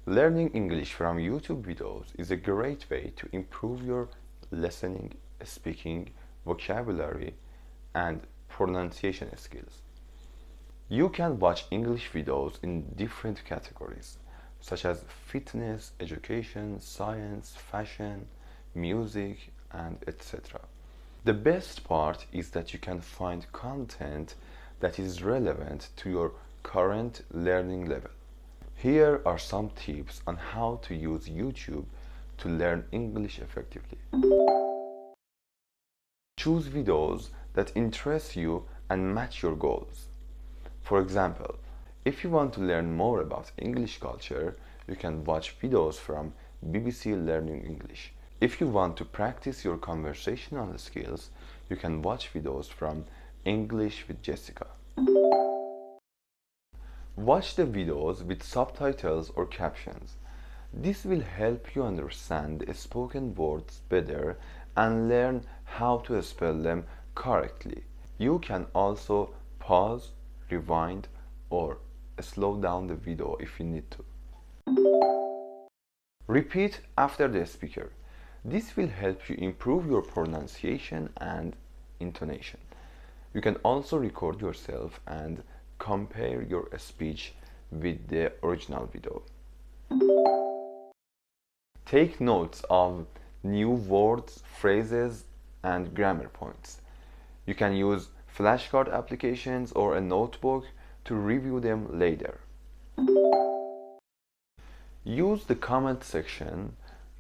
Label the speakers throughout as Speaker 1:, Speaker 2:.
Speaker 1: Learning English from YouTube videos is a great way to improve your listening, speaking, vocabulary, and pronunciation skills. You can watch English videos in different categories, such as fitness, education, science, fashion, music, and etc. The best part is that you can find content that is relevant to your current learning level. Here are some tips on how to use YouTube to learn English effectively. Choose videos that interest you and match your goals. For example, if you want to learn more about English culture, you can watch videos from BBC Learning English. If you want to practice your conversational skills, you can watch videos from English with Jessica. Watch the videos with subtitles or captions. This will help you understand the spoken words better and learn how to spell them correctly. You can also pause, rewind, or slow down the video if you need to. Repeat after the speaker. This will help you improve your pronunciation and intonation. You can also record yourself and compare your speech with the original video. Take notes of new words, phrases, and grammar points. You can use flashcard applications or a notebook to review them later. Use the comment section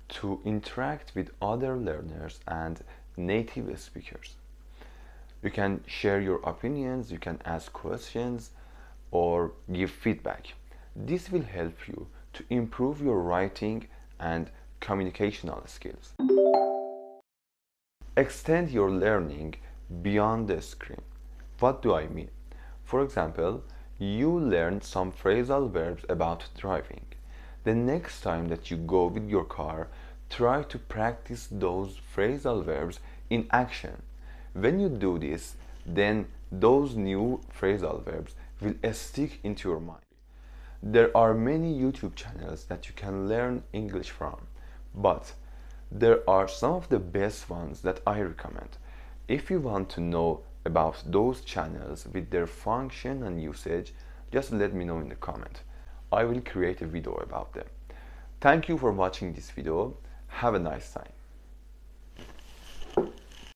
Speaker 1: to interact with other learners and native speakers. You can share your opinions, you can ask questions, or give feedback. This will help you to improve your writing and communicational skills. Extend your learning beyond the screen. What do I mean? For example, you learned some phrasal verbs about driving. The next time that you go with your car, try to practice those phrasal verbs in action. When you do this, then those new phrasal verbs will stick into your mind. There are many YouTube channels that you can learn English from, but there are some of the best ones that I recommend. If you want to know about those channels with their function and usage, just let me know in the comment. I will create a video about them. Thank you for watching this video. Have a nice time.